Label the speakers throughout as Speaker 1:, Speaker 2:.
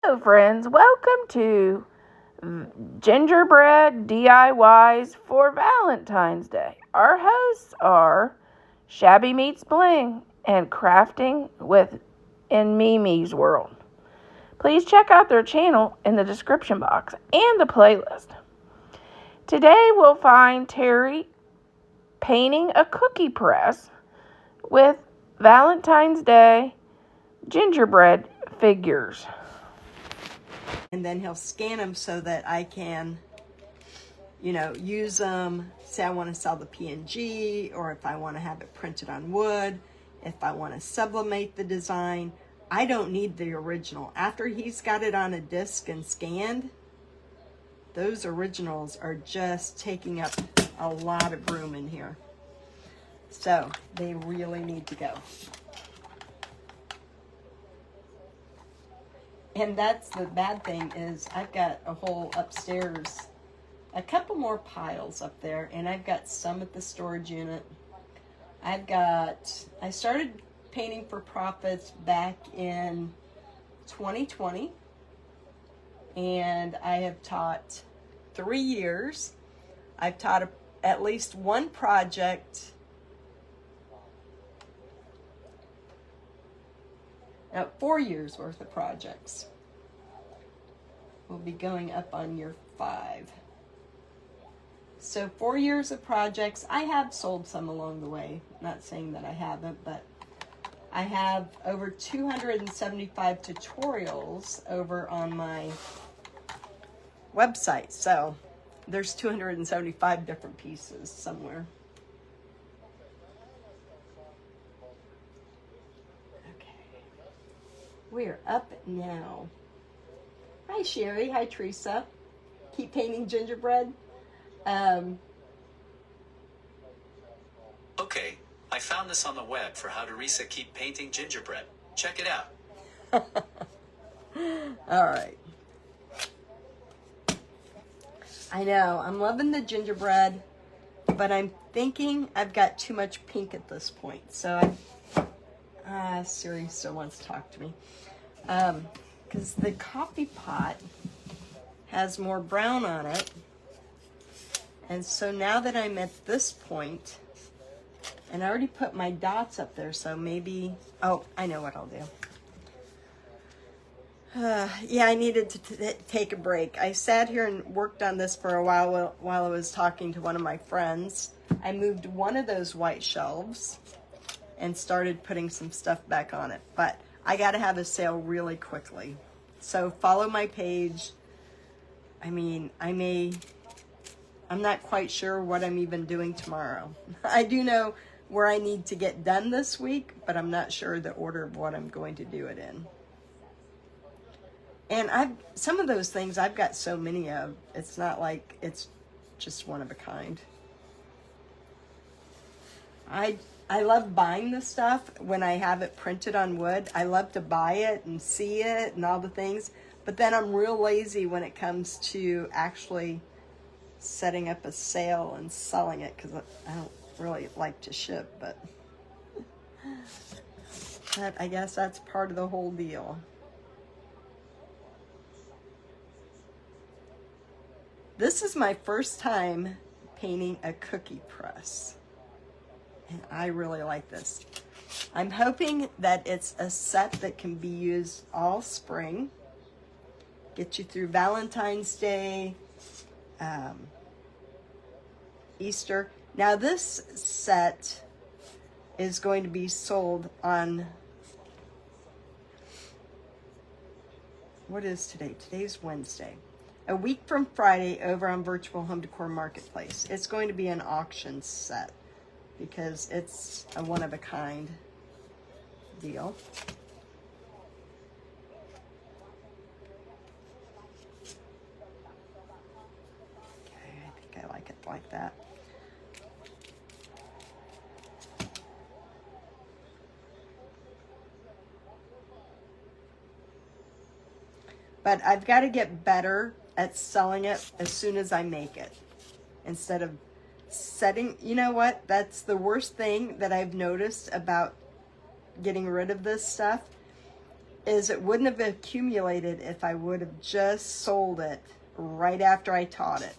Speaker 1: Hello, friends. Welcome to Gingerbread DIYs for Valentine's Day. Our hosts are Shabby Meets Bling and Crafting with in Mimi's World. Please check out their channel in the description box and the playlist. Today we'll find Terry painting a cookie press with Valentine's Day gingerbread figures.
Speaker 2: And then he'll scan them so that I can, use them. Say I want to sell the PNG, or if I want to have it printed on wood, if I want to sublimate the design. I don't need the original. After he's got it on a disc and scanned, those originals are just taking up a lot of room in here. So they really need to go. And that's the bad thing, is I've got a whole upstairs, a couple more piles up there, and I've got some at the storage unit. I started painting for profits back in 2020, and I have taught 3 years. I've taught at least one project. 4 years worth of projects. We'll be going up on year 5. So 4 years of projects. I have sold some along the way. Not saying that I haven't, but I have over 275 tutorials over on my website. So there's 275 different pieces somewhere. We're up now. Hi, Sherry. Hi, Teresa. Keep painting gingerbread.
Speaker 3: Okay, I found this on the web for how Teresa keep painting gingerbread. Check it out.
Speaker 2: All right. I know, I'm loving the gingerbread, but I'm thinking I've got too much pink at this point. So Siri still wants to talk to me. Because the coffee pot has more brown on it. And so now that I'm at this point, and I already put my dots up there, so maybe, I know what I'll do. Yeah, I needed to take a break. I sat here and worked on this for a while I was talking to one of my friends. I moved one of those white shelves and started putting some stuff back on it. But I got to have a sale really quickly. So follow my page. I'm not quite sure what I'm even doing tomorrow. I do know where I need to get done this week, but I'm not sure the order of what I'm going to do it in. And some of those things I've got so many of, it's not like it's just one of a kind. I love buying the stuff when I have it printed on wood. I love to buy it and see it and all the things. But then I'm real lazy when it comes to actually setting up a sale and selling it, because I don't really like to ship. But I guess that's part of the whole deal. This is my first time painting a cookie press. And I really like this. I'm hoping that it's a set that can be used all spring. Get you through Valentine's Day, Easter. Now this set is going to be sold on, what is today? Today's Wednesday. A week from Friday over on Virtual Home Decor Marketplace. It's going to be an auction set, because it's a one-of-a-kind deal. Okay, I think I like it like that. But I've got to get better at selling it as soon as I make it, instead of setting. You know what? That's the worst thing that I've noticed about getting rid of this stuff, is it wouldn't have accumulated if I would have just sold it right after I taught it.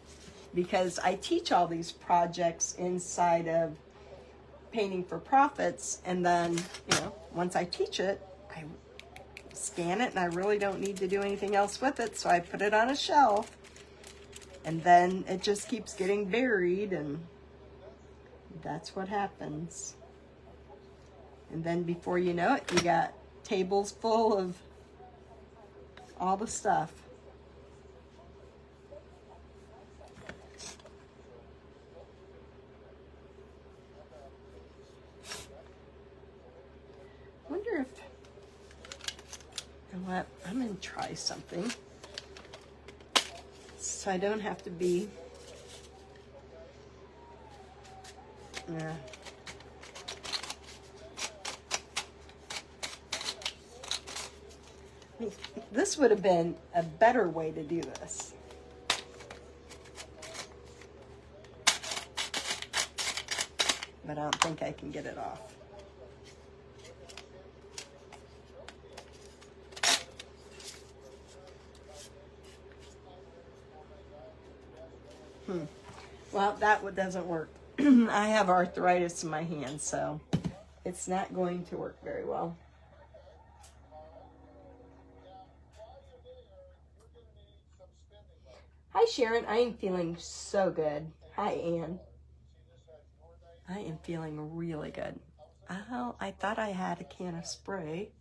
Speaker 2: Because I teach all these projects inside of Painting for Profits, and then, once I teach it, I scan it, and I really don't need to do anything else with it, so I put it on a shelf, and then it just keeps getting buried, and that's what happens. And then before you know it, you got tables full of all the stuff. Wonder if, you know what, I'm gonna try something so I don't have to be, this would have been a better way to do this. But I don't think I can get it off. Well, that doesn't work. I have arthritis in my hand, so it's not going to work very well. Hi, Sharon. I am feeling so good. Hi, Ann. I am feeling really good. Oh, I thought I had a can of spray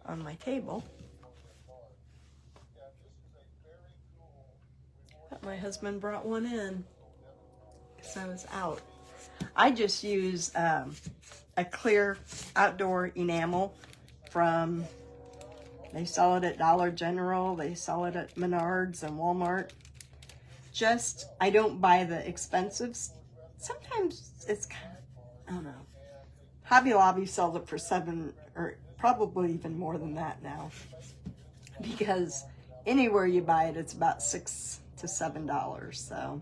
Speaker 2: on my table. But my husband brought one in, so I was out. I just use a clear outdoor enamel from, they sell it at Dollar General, they sell it at Menards and Walmart. I don't buy the expensives. Sometimes it's kind of, I don't know. Hobby Lobby sells it for $7, or probably even more than that now. Because anywhere you buy it, it's about $6 to $7, so.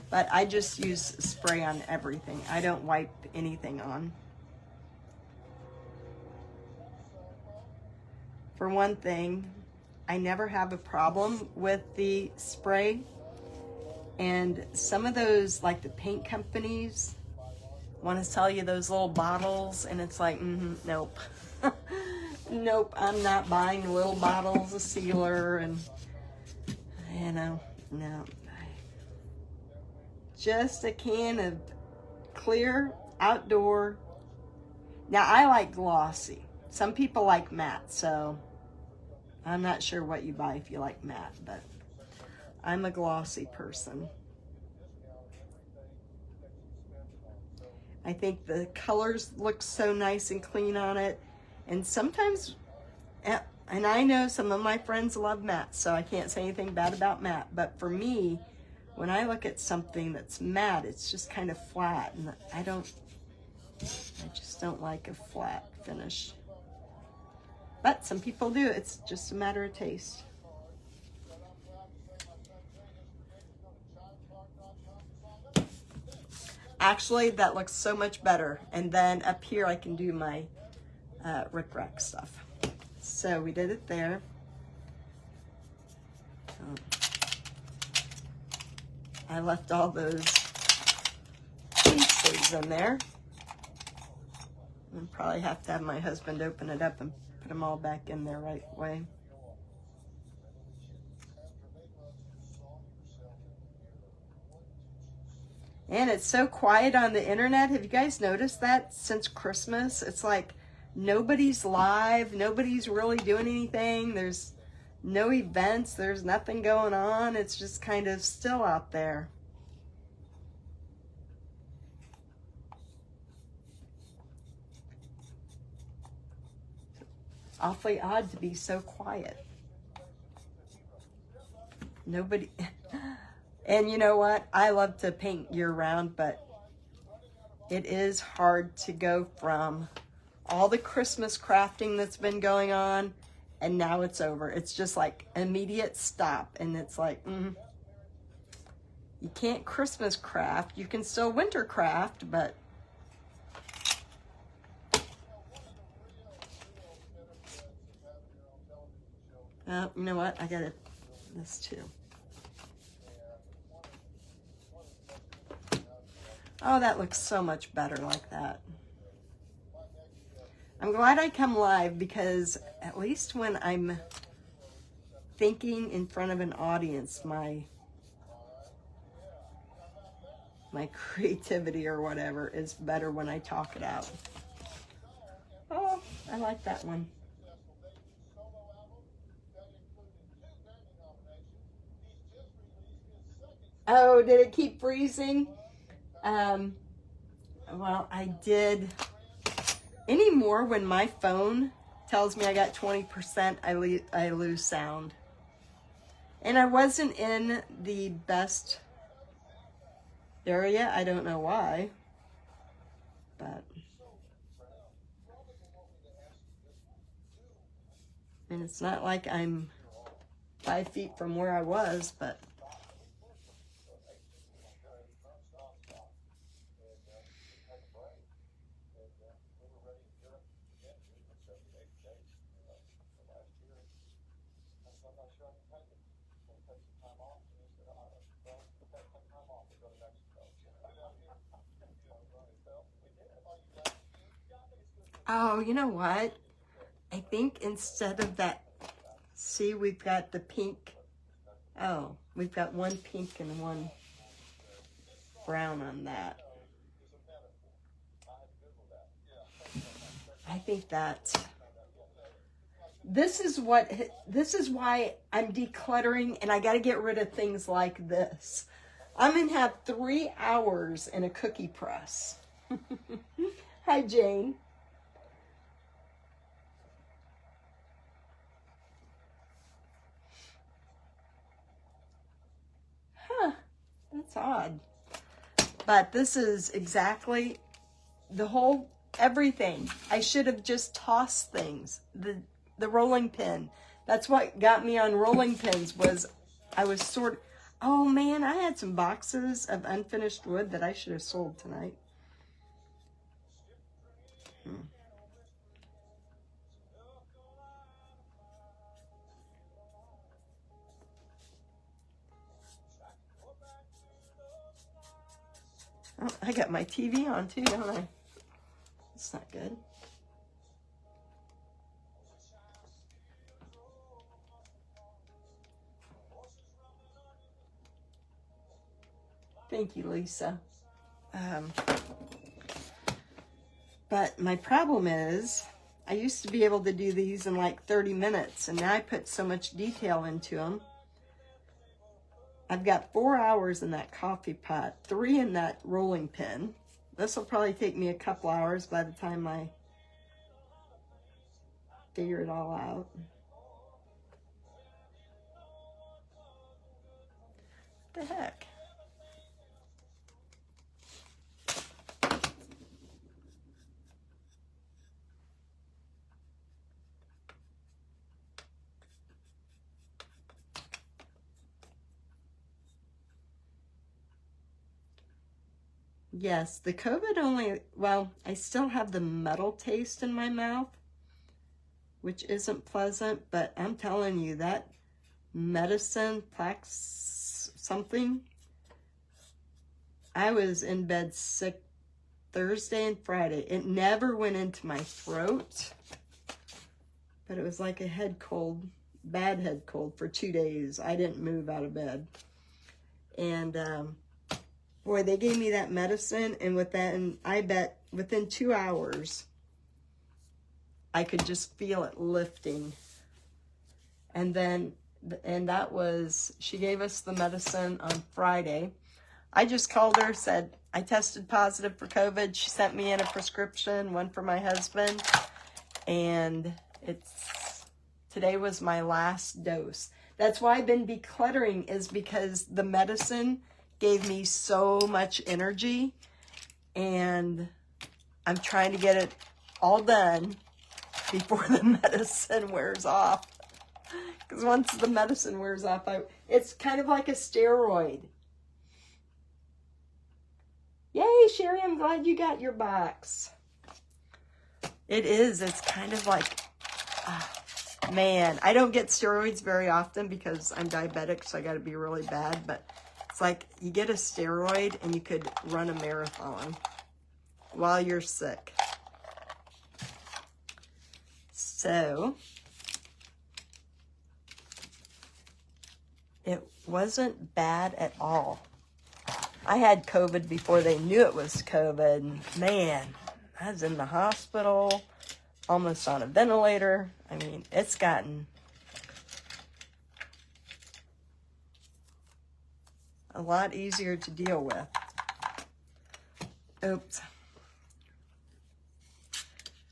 Speaker 2: But I just use spray on everything. I don't wipe anything on. For one thing, I never have a problem with the spray. And some of those, like the paint companies, want to sell you those little bottles, and it's like, nope. Nope, I'm not buying little bottles of sealer, and, no. Just a can of clear outdoor. Now, I like glossy. Some people like matte, so I'm not sure what you buy if you like matte, but I'm a glossy person. I think the colors look so nice and clean on it. And sometimes, and I know some of my friends love matte, so I can't say anything bad about matte. But for me, when I look at something that's matte, it's just kind of flat. And I just don't like a flat finish. But some people do. It's just a matter of taste. Actually, that looks so much better. And then up here, I can do my Rick Rack stuff. So we did it there. I left all those pieces in there. I'll probably have to have my husband open it up and put them all back in there right way. And it's so quiet on the internet. Have you guys noticed that since Christmas? It's like nobody's live. Nobody's really doing anything. There's no events. There's nothing going on. It's just kind of still out there. It's awfully odd to be so quiet. Nobody... And you know what? I love to paint year-round, but it is hard to go from all the Christmas crafting that's been going on, and now it's over. It's just like immediate stop, and it's like, you can't Christmas craft. You can still winter craft, but You know what? I got this too. Oh, that looks so much better like that. I'm glad I come live because at least when I'm thinking in front of an audience, my creativity or whatever is better when I talk it out. Oh, I like that one. Oh, did it keep freezing? Well, I did. Anymore, when my phone tells me I got 20%, I lose sound. And I wasn't in the best area. I don't know why, but and it's not like I'm 5 feet from where I was, but oh, you know what? I think instead of that, see, we've got the pink. Oh, we've got one pink and one brown on that. I think that this is why I'm decluttering, and I got to get rid of things like this. I'm going to have 3 hours in a cookie press. Hi, Jane. Huh, that's odd. But this is exactly the whole everything. I should have just tossed things. The rolling pin. That's what got me on rolling pins was I was oh man, I had some boxes of unfinished wood that I should have sold tonight. Oh, I got my TV on too, don't I? That's not good. Thank you, Lisa. But my problem is, I used to be able to do these in like 30 minutes, and now I put so much detail into them. I've got 4 hours in that coffee pot, 3 in that rolling pin. This will probably take me a couple hours by the time I figure it all out. What the heck? Yes, the COVID only, well, I still have the metal taste in my mouth, which isn't pleasant, but I'm telling you, that medicine, Plax something, I was in bed sick Thursday and Friday. It never went into my throat, but it was like a head cold, bad head cold for 2 days. I didn't move out of bed. And boy, they gave me that medicine, and within, I bet within 2 hours, I could just feel it lifting. And then, and that was, she gave us the medicine on Friday. I just called her, said, I tested positive for COVID. She sent me in a prescription, one for my husband. And today was my last dose. That's why I've been decluttering, is because the medicine gave me so much energy. And I'm trying to get it all done before the medicine wears off. Because once the medicine wears off, it's kind of like a steroid. Yay, Sherry, I'm glad you got your box. It is. It's kind of like, Man, I don't get steroids very often because I'm diabetic, so I got to be really bad. But it's like you get a steroid and you could run a marathon while you're sick. So it wasn't bad at all. I had COVID before they knew it was COVID. Man, I was in the hospital, almost on a ventilator. I mean, it's gotten a lot easier to deal with. Oops.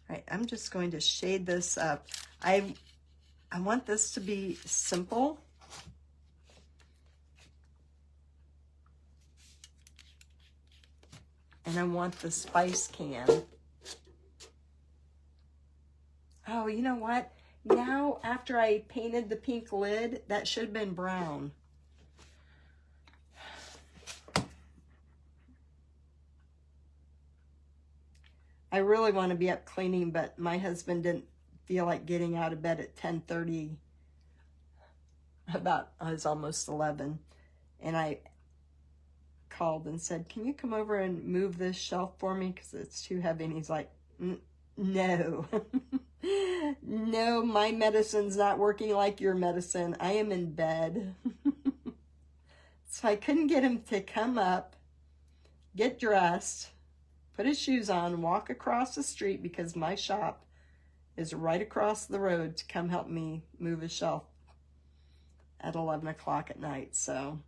Speaker 2: All right, I'm just going to shade this up. I want this to be simple. And I want the spice can. Oh, you know what? Now, after I painted the pink lid, that should have been brown. I really want to be up cleaning, but my husband didn't feel like getting out of bed at 10:30. I was almost 11. And I called and said, can you come over and move this shelf for me? Because it's too heavy. And he's like, no. No, my medicine's not working like your medicine. I am in bed. So I couldn't get him to come up, get dressed, put his shoes on, walk across the street because my shop is right across the road to come help me move a shelf at 11 o'clock at night. So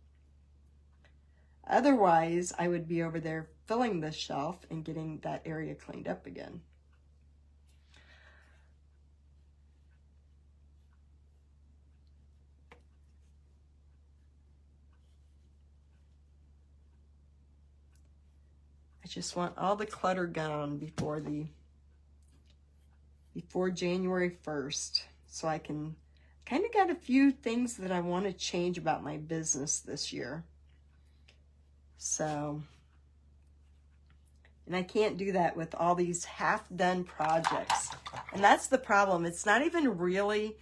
Speaker 2: otherwise, I would be over there filling the shelf and getting that area cleaned up again. I just want all the clutter gone before January 1st, so I can kind of got a few things that I want to change about my business this year. So, and I can't do that with all these half-done projects. And that's the problem. It's not even really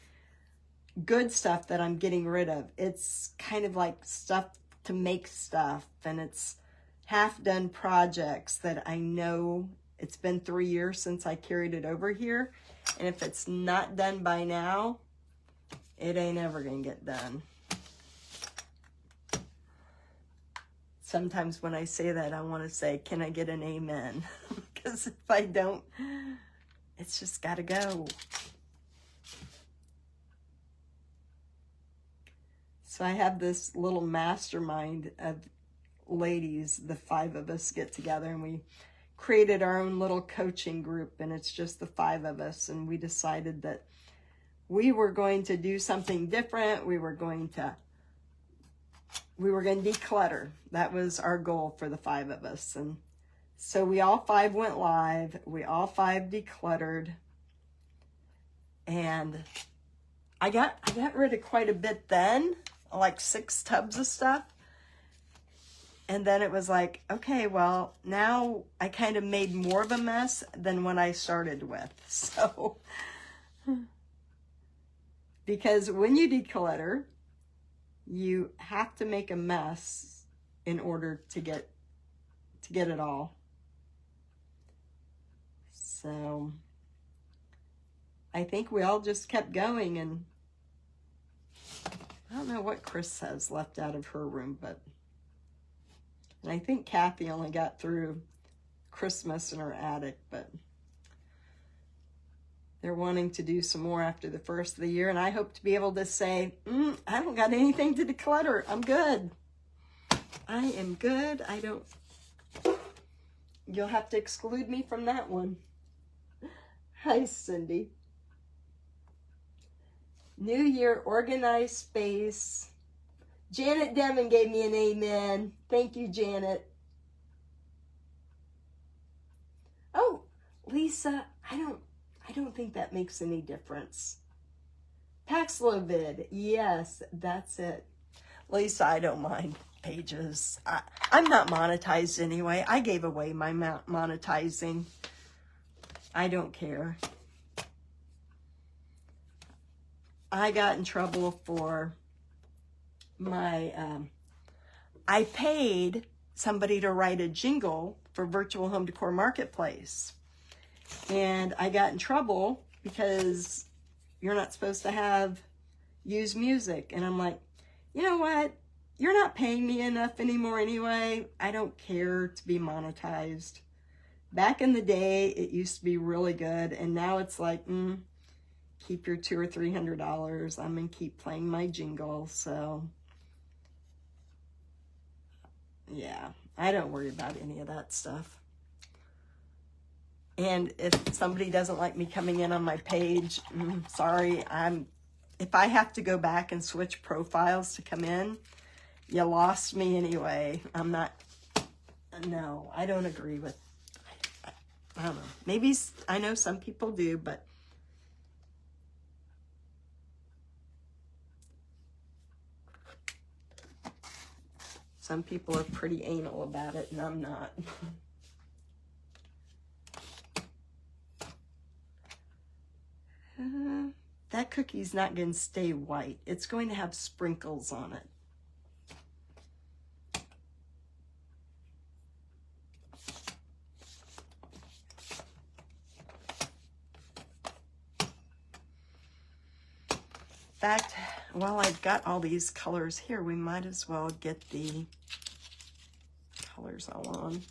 Speaker 2: good stuff that I'm getting rid of. It's kind of like stuff to make stuff, and it's half-done projects that I know it's been 3 years since I carried it over here. And if it's not done by now, it ain't ever gonna get done. Sometimes when I say that, I want to say, can I get an amen? Because if I don't, it's just gotta go. So I have this little mastermind of ladies, the 5 of us get together, and we created our own little coaching group, and it's just the 5 of us, and we decided that we were going to do something different. We were going to declutter. That was our goal for the 5 of us. And so we all 5 went live. We all 5 decluttered. And I got rid of quite a bit then, like 6 tubs of stuff. And then it was like, okay, well, now I kind of made more of a mess than when I started with. So, because when you declutter, you have to make a mess in order to get it all. So, I think we all just kept going, and I don't know what Chris has left out of her room, but and I think Kathy only got through Christmas in her attic, but they're wanting to do some more after the first of the year, and I hope to be able to say, I don't got anything to declutter. I'm good. I am good. You'll have to exclude me from that one. Hi, Cindy. New year, organized space. Janet Demon gave me an amen. Thank you, Janet. Oh, Lisa, I don't think that makes any difference. Paxlovid, yes, that's it. Lisa, I don't mind pages. I'm not monetized anyway. I gave away my monetizing. I don't care. I got in trouble for my, I paid somebody to write a jingle for Virtual Home Decor Marketplace. And I got in trouble because you're not supposed to use music. And I'm like, you know what? You're not paying me enough anymore anyway. I don't care to be monetized. Back in the day, it used to be really good. And now it's like, keep your $200 or $300. I'm going to keep playing my jingle. So, yeah, I don't worry about any of that stuff. And if somebody doesn't like me coming in on my page, sorry, if I have to go back and switch profiles to come in, you lost me anyway. No, I don't agree with, I don't know. Maybe, I know some people do, but some people are pretty anal about it, and I'm not. That cookie's not going to stay white. It's going to have sprinkles on it. In fact, while I've got all these colors here, we might as well get the colors all on.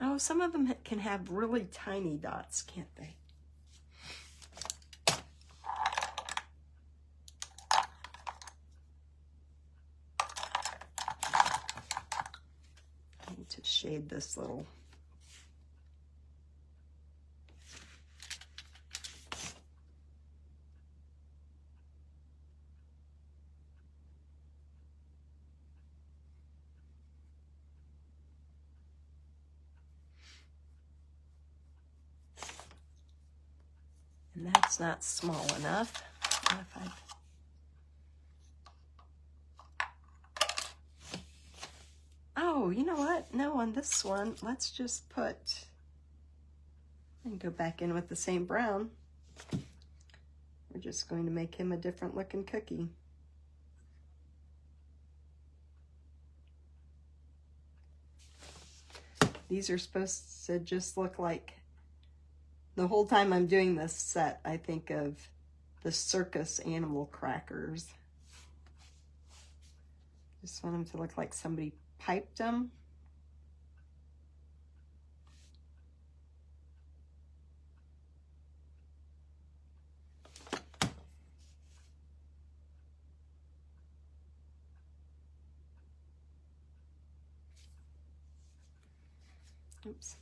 Speaker 2: Oh, some of them can have really tiny dots, can't they? I need to shade this little. And that's not small enough. Oh, you know what? No, on this one, let's just put, and go back in with the same brown. We're just going to make him a different looking cookie. These are supposed to just look like, the whole time I'm doing this set, I think of the circus animal crackers. Just want them to look like somebody piped them. Oops.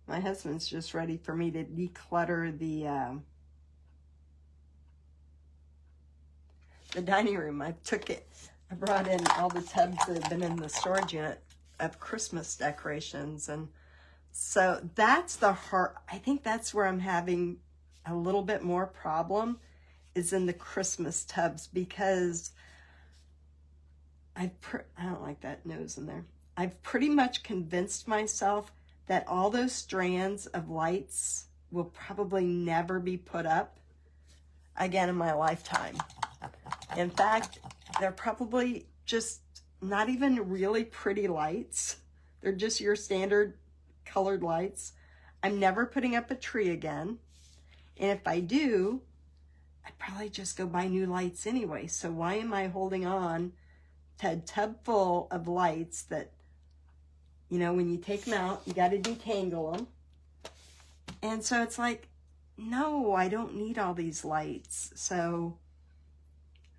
Speaker 2: My husband's just ready for me to declutter the dining room. I brought in all the tubs that have been in the storage unit of Christmas decorations. And so that's I think that's where I'm having a little bit more problem, is in the Christmas tubs, because I don't like that nose in there. I've pretty much convinced myself that all those strands of lights will probably never be put up again in my lifetime. In fact, they're probably just not even really pretty lights. They're just your standard colored lights. I'm never putting up a tree again. And if I do, I'd probably just go buy new lights anyway. So why am I holding on to a tub full of lights that, you know, when you take them out, you got to detangle them. And so it's like, no, I don't need all these lights. So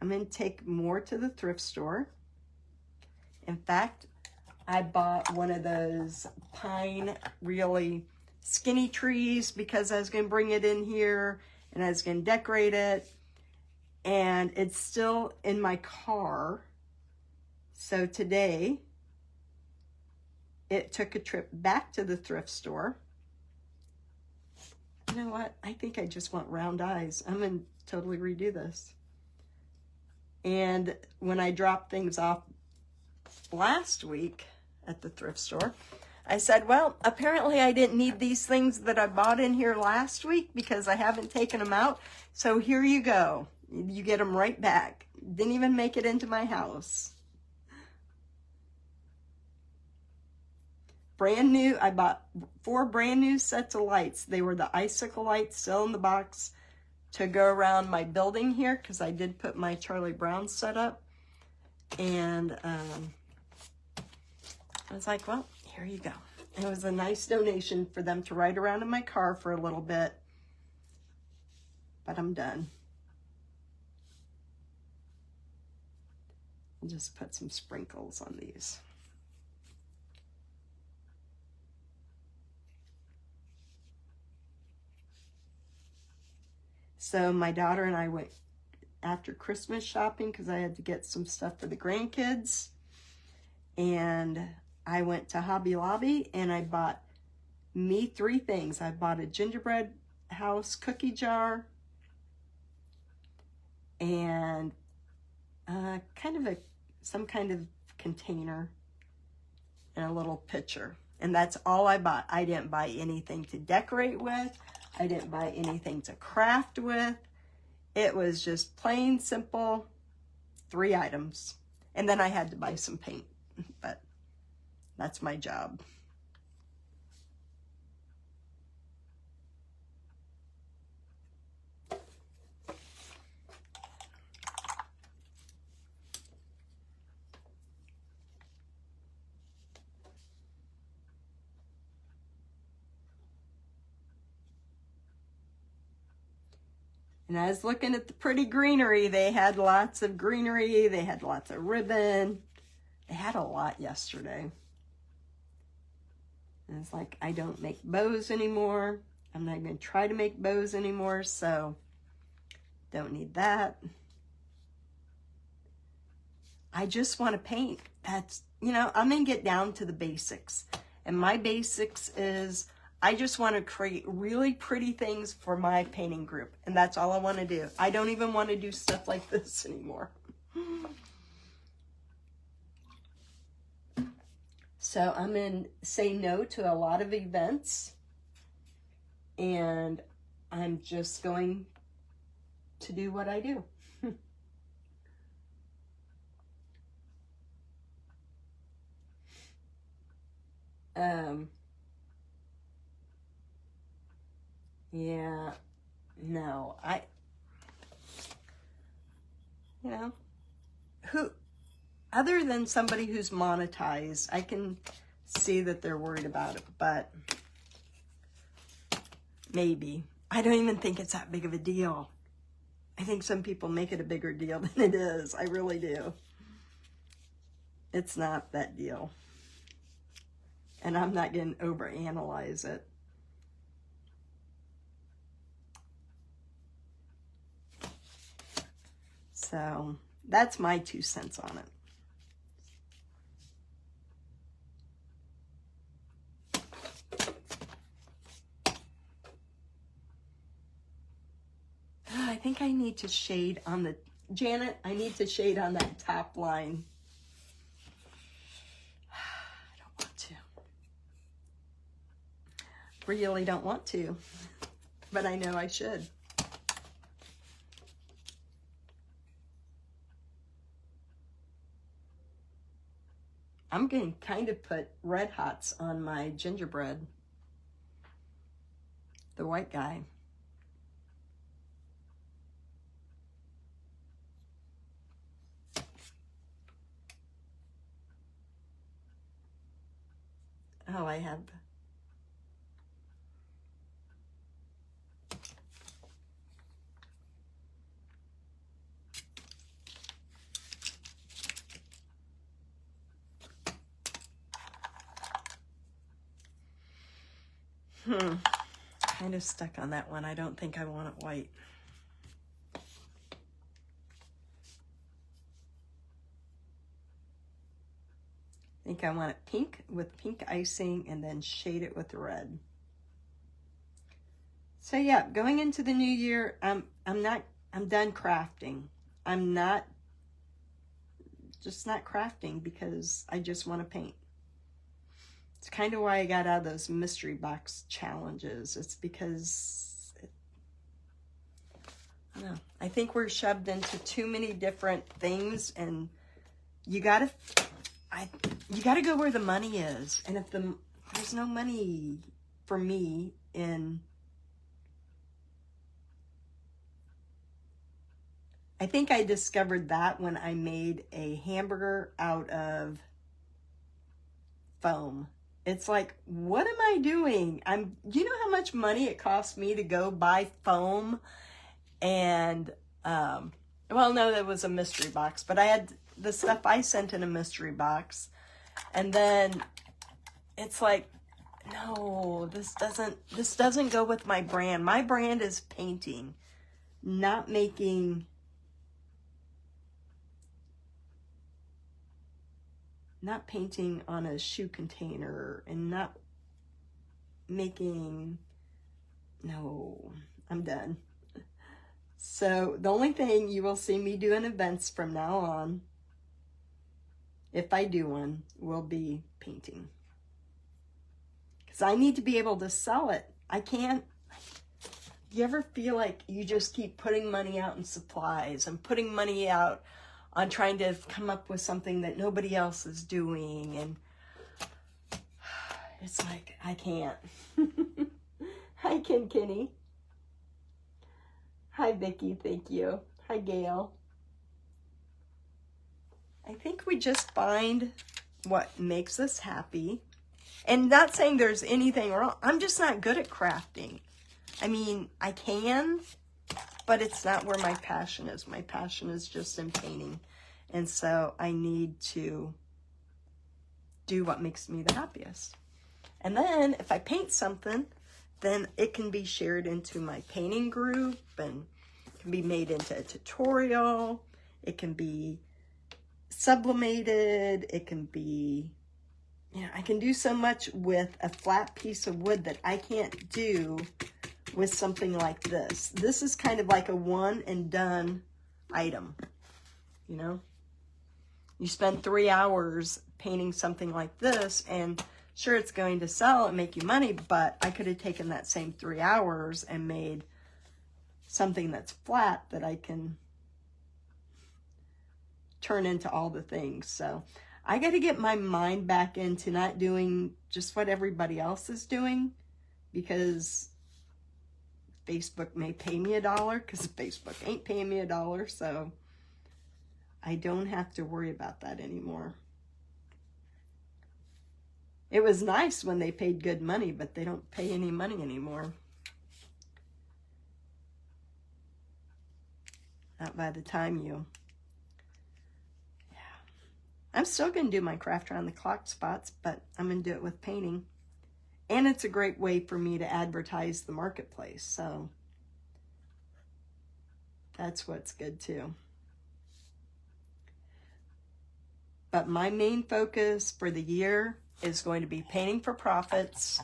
Speaker 2: I'm going to take more to the thrift store. In fact, I bought one of those pine, really skinny trees because I was going to bring it in here and I was going to decorate it. And it's still in my car. So today, it took a trip back to the thrift store. You know what? I think I just want round eyes. I'm going to totally redo this. And when I dropped things off last week at the thrift store, I said, well, apparently I didn't need these things that I bought in here last week because I haven't taken them out. So here you go. You get them right back. Didn't even make it into my house. Brand new. I bought 4 brand new sets of lights. They were the icicle lights still in the box to go around my building here because I did put my Charlie Brown set up. And I was like, well, here you go. It was a nice donation for them to ride around in my car for a little bit. But I'm done. I'll just put some sprinkles on these. So my daughter and I went after Christmas shopping because I had to get some stuff for the grandkids. And I went to Hobby Lobby and I bought me 3 things. I bought a gingerbread house cookie jar and some kind of container and a little pitcher. And that's all I bought. I didn't buy anything to decorate with. I didn't buy anything to craft with. It was just plain simple 3 items. And then I had to buy some paint, but that's my job. And I was looking at the pretty greenery. They had lots of greenery. They had lots of ribbon. They had a lot yesterday. And it's like, I don't make bows anymore. I'm not going to try to make bows anymore, so don't need that. I just want to paint. That's, I'm going to get down to the basics. And my basics is I just want to create really pretty things for my painting group. And that's all I want to do. I don't even want to do stuff like this anymore. So I'm going to say no to a lot of events. And I'm just going to do what I do. Yeah, no, who, other than somebody who's monetized, I can see that they're worried about it, but maybe. I don't even think it's that big of a deal. I think some people make it a bigger deal than it is. I really do. It's not that deal. And I'm not going to overanalyze it. So that's my 2 cents on it. I think I need to shade on the, Janet, I need to shade on that top line. I don't want to. Really don't want to, but I know I should. I'm going to kind of put red hots on my gingerbread, the white guy. Oh, I have. Kind of stuck on that one. I don't think I want it white. I think I want it pink with pink icing and then shade it with red. So yeah, going into the new year, I'm done crafting. I'm just not crafting because I just want to paint. It's kind of why I got out of those mystery box challenges. It's because I don't know. I think we're shoved into too many different things, and you gotta go where the money is. And if there's no money for me in, I think I discovered that when I made a hamburger out of foam. It's like, what am I doing? Do you know how much money it cost me to go buy foam? And, well, no, that was a mystery box, but I had the stuff I sent in a mystery box. And then it's like, no, this doesn't go with my brand. My brand is painting, not making, not painting on a shoe container, and not making, no, I'm done. So the only thing you will see me doing events from now on, if I do one, will be painting. Because I need to be able to sell it. I can't. Do you ever feel like you just keep putting money out in supplies and putting money out on trying to come up with something that nobody else is doing? And it's like, I can't. Hi, Kenny. Hi, Vicky. Thank you. Hi, Gail. I think we just find what makes us happy. And not saying there's anything wrong. I'm just not good at crafting. I mean, I can, but it's not where my passion is. My passion is just in painting. And so I need to do what makes me the happiest. And then if I paint something, then it can be shared into my painting group, and it can be made into a tutorial. It can be sublimated. It can be, I can do so much with a flat piece of wood that I can't do with something like this. This is kind of like a one and done item, You spend 3 hours painting something like this, and sure, it's going to sell and make you money, but I could have taken that same 3 hours and made something that's flat that I can turn into all the things. So I got to get my mind back into not doing just what everybody else is doing, because Facebook may pay me $1, because Facebook ain't paying me $1. So I don't have to worry about that anymore. It was nice when they paid good money, but they don't pay any money anymore. Not by the time you... Yeah. I'm still going to do my craft around the clock spots, but I'm going to do it with painting. And it's a great way for me to advertise the marketplace, so that's what's good too. But my main focus for the year is going to be painting for profits,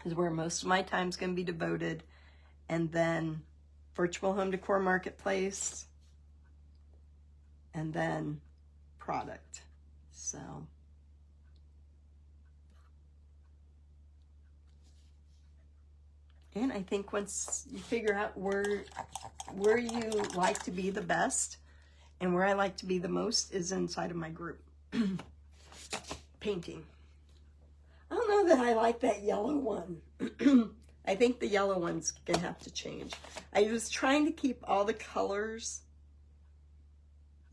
Speaker 2: is where most of my time is going to be devoted, and then virtual home decor marketplace, and then product. So and I think once you figure out where you like to be the best, and where I like to be the most is inside of my group. Painting. I don't know that I like that yellow one. I think the yellow one's gonna have to change. I was trying to keep all the colors,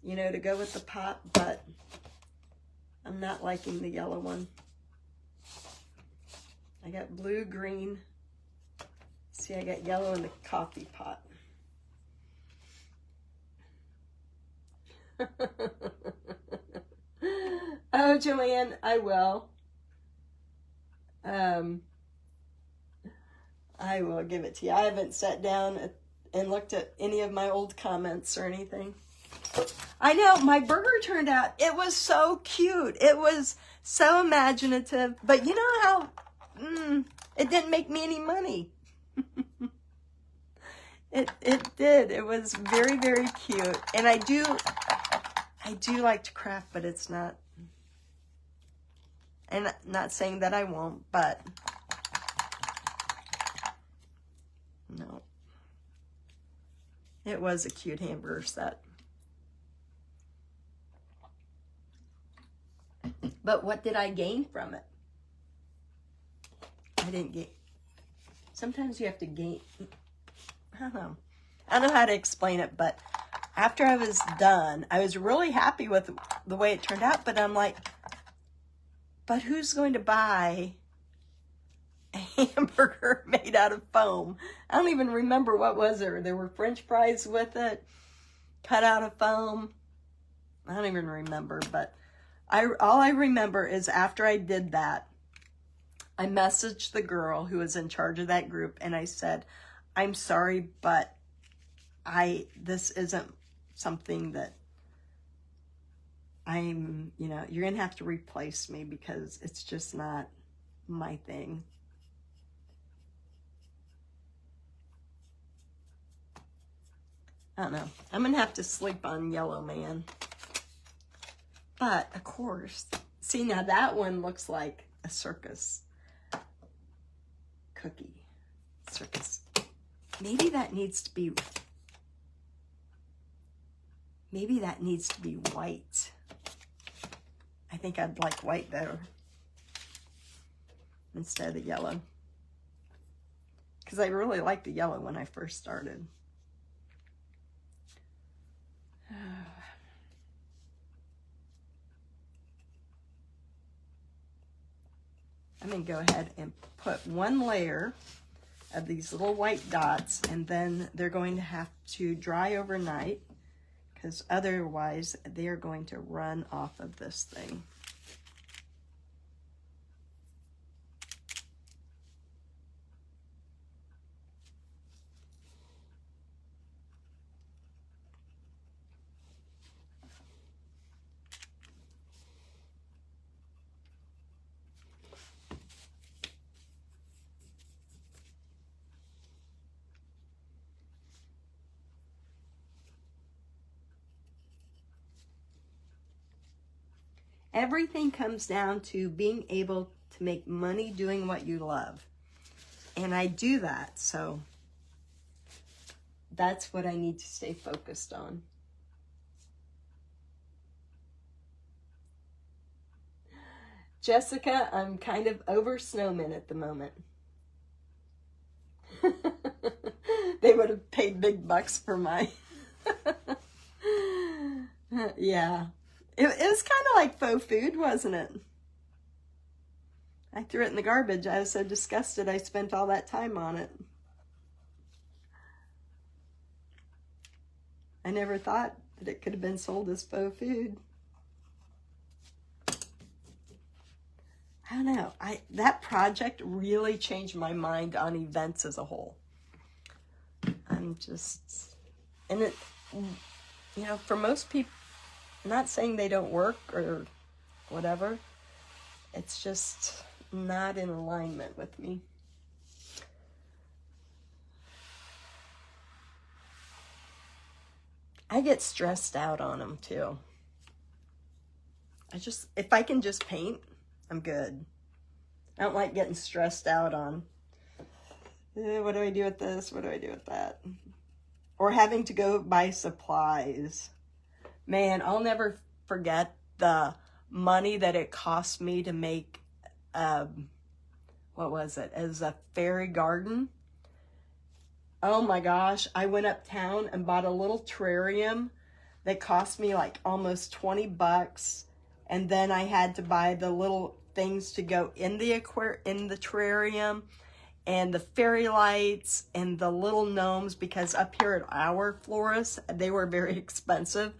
Speaker 2: to go with the pot, but I'm not liking the yellow one. I got blue, green. See, I got yellow in the coffee pot. Oh, Joanne, I will. I will give it to you. I haven't sat down and looked at any of my old comments or anything. I know, my burger turned out, it was so cute. It was so imaginative. But you know how it didn't make me any money. It did. It was very, very cute. And I do like to craft, but it's not, and not saying that I won't, but no. It was a cute hamburger set. But what did I gain from it? I didn't gain. Sometimes you have to gain. I don't know. I don't know how to explain it, but after I was done, I was really happy with the way it turned out, but I'm like, but who's going to buy a hamburger made out of foam? I don't even remember what was there. There were French fries with it, cut out of foam. I don't even remember, but all I remember is after I did that, I messaged the girl who was in charge of that group, and I said, I'm sorry, but this isn't something that you're going to have to replace me because it's just not my thing. I don't know. I'm going to have to sleep on Yellow Man. But, of course, see, now that one looks like a circus cookie. Circus. Maybe that needs to be white. I think I'd like white better instead of the yellow. Because I really liked the yellow when I first started. I'm going to go ahead and put one layer of these little white dots, and then they're going to have to dry overnight because otherwise they are going to run off of this thing. Everything comes down to being able to make money doing what you love. And I do that, so that's what I need to stay focused on. Jessica, I'm kind of over snowmen at the moment. They would have paid big bucks for my... Yeah. It was kind of like faux food, wasn't it? I threw it in the garbage. I was so disgusted I spent all that time on it. I never thought that it could have been sold as faux food. I don't know. That project really changed my mind on events as a whole. I'm just... And it, for most people, I'm not saying they don't work or whatever. It's just not in alignment with me. I get stressed out on them too. If I can just paint, I'm good. I don't like getting stressed out on, what do I do with this? What do I do with that? Or having to go buy supplies. Man, I'll never forget the money that it cost me to make, what was it? As a fairy garden. Oh my gosh, I went uptown and bought a little terrarium that cost me like almost 20 bucks. And then I had to buy the little things to go in the terrarium, and the fairy lights and the little gnomes, because up here at our florist, they were very expensive.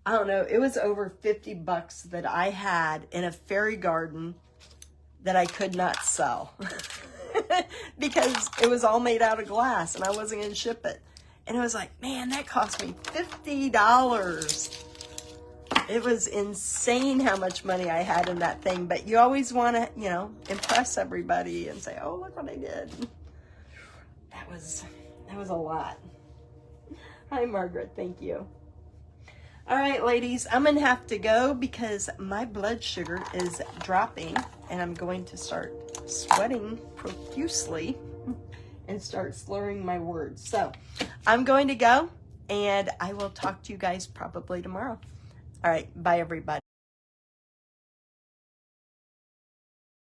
Speaker 2: I don't know, it was over 50 bucks that I had in a fairy garden that I could not sell. because it was all made out of glass and I wasn't going to ship it. And it was like, man, that cost me $50. It was insane how much money I had in that thing. But you always want to, you know, impress everybody and say, oh, look what I did. That was a lot. Hi, Margaret. Thank you. All right, ladies, I'm going to have to go because my blood sugar is dropping and I'm going to start sweating profusely and start slurring my words. So I'm going to go and I will talk to you guys probably tomorrow. All right. Bye, everybody.